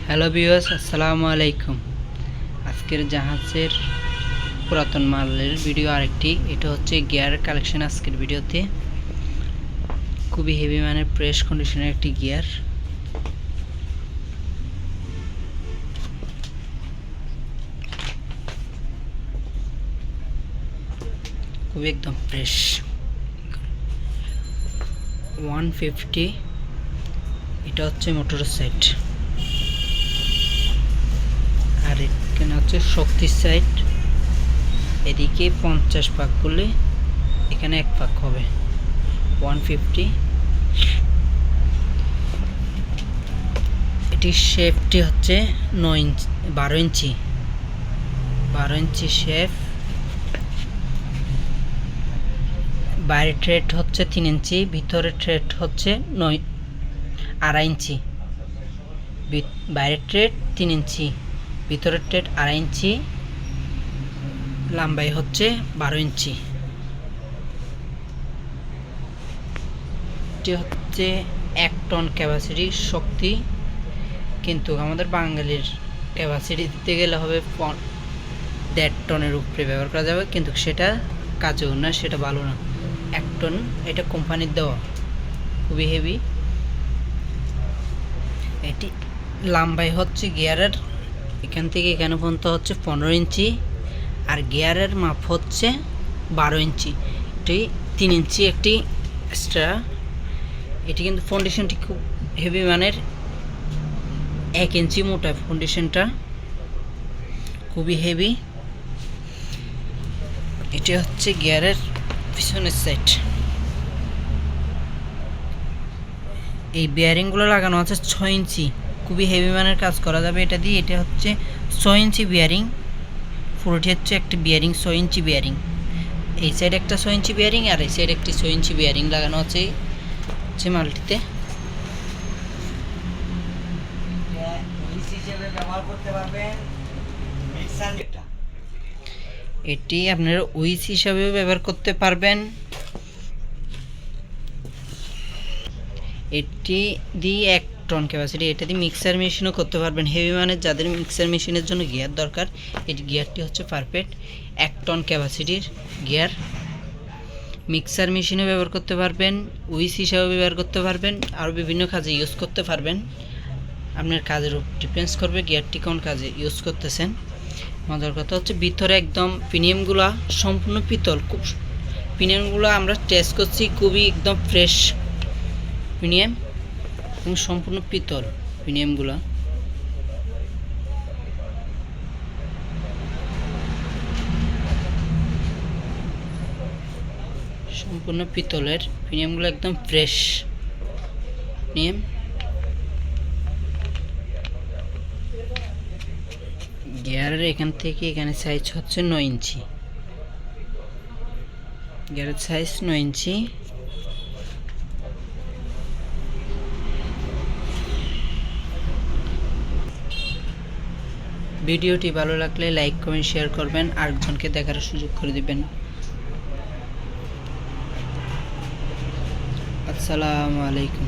Hello viewers, আসসালামু আলাইকুম। আজকের জাহাজের পুরাতন মালের ভিডিও আরেকটি। এটা হচ্ছে গিয়ার কালেকশন। আজকের ভিডিওতে খুবই হেভি মানের প্রেস কন্ডিশনের একটি গিয়ার। খুবই একদম ফ্রেশ। 150। এটা হচ্ছে মোটর সেট, আর এখানে হচ্ছে শক্তির সাইড। এদিকে 50 পাক করলে এখানে 1 পাক হবে। 150। এটির শেপটি হচ্ছে 9 ইঞ্চি 12 ইঞ্চি 12 ইঞ্চি শেপ। বাইরের ট্রেড হচ্ছে 3 ইঞ্চি, ভিতরের ট্রেড হচ্ছে 2.5 ইঞ্চি। বাইরের ট্রেড 3 ইঞ্চি, ভিতরের ট্রেড 2.5 ইঞ্চি, লম্বাই হচ্ছে 12 ইঞ্চি। এটি হচ্ছে 1 টন ক্যাপাসিটির শক্তি, কিন্তু আমাদের বাঙালির ক্যাপাসিটি দিতে গেলে হবে 1.5 টনের উপরে ব্যবহার করা যাবে, কিন্তু সেটা কাজেও না, সেটা ভালো না। 1 টন এটা কোম্পানির দেওয়া, খুবই হেভি। এটি লম্বাই হচ্ছে গিয়ারের এখান থেকে এখানে পর্যন্ত হচ্ছে 15 ইঞ্চি, আর গিয়ারের মাপ হচ্ছে 12 ইঞ্চি। এটি 3 ইঞ্চি একটি এক্সট্রা। এটি কিন্তু ফাউন্ডেশনটি খুব হেভি মানের, 1 ইঞ্চি মোটা ফাউন্ডেশনটা, খুবই হেভি। এটি হচ্ছে গিয়ারের পিছনের সাইড। এই বিয়ারিংগুলো লাগানো আছে 6 ইঞ্চি, খুবই হেভি মানের কাজ করা যাবে এটা দিয়ে। এটা হচ্ছে 6 ইঞ্চি বিয়ারিং, পুরোটি হচ্ছে একটি বিয়ারিং 6 ইঞ্চি বিয়ারিং। এই সাইড একটা 6 ইঞ্চি বিয়ারিং, আর এই সাইড একটি 6 ইঞ্চি বিয়ারিং লাগানো আছে মালটিতে। এটি আপনারা উইচ হিসাবেও ব্যবহার করতে পারবেন। এটি দিয়ে 1 টন ক্যাপাসিটি। এটা দিয়ে মিক্সার মেশিনও করতে পারবেন হেভি মানের। যাদের মিক্সার মেশিনের জন্য গিয়ার দরকার, এই গিয়ারটি হচ্ছে পারফেক্ট। 1 টন ক্যাপাসিটির গিয়ার। মিক্সার মেশিনে ব্যবহার করতে পারবেন, উইচ হিসাবে ব্যবহার করতে পারবেন, আর বিভিন্ন কাজে ইউজ করতে পারবেন। আপনার কাজের উপর ডিপেন্ডস করবে গিয়ারটি কোন কাজে ইউজ করতেছেন। মজার কথা হচ্ছে ভিতরে একদম পিনিয়ামগুলো সম্পূর্ণ পিতল। খুব পিনিয়ামগুলো আমরা টেস্ট করছি, খুবই একদম ফ্রেশ পিনিয়াম এবং সম্পূর্ণ পিতল পিনিয়ামগুলো। সম্পূর্ণ পিতলের পিনিয়ামগুলো, একদম ফ্রেশ পিনিয়াম। গিয়ারের এখান থেকে এখানে সাইজ হচ্ছে 9 ইঞ্চি। গিয়ারের সাইজ 9 ইঞ্চি। ভিডিওটি ভালো লাগলে লাইক কমেন্ট শেয়ার করবেন, আরেকজনকে দেখার সুযোগ করে দিবেন। আসসালামু আলাইকুম।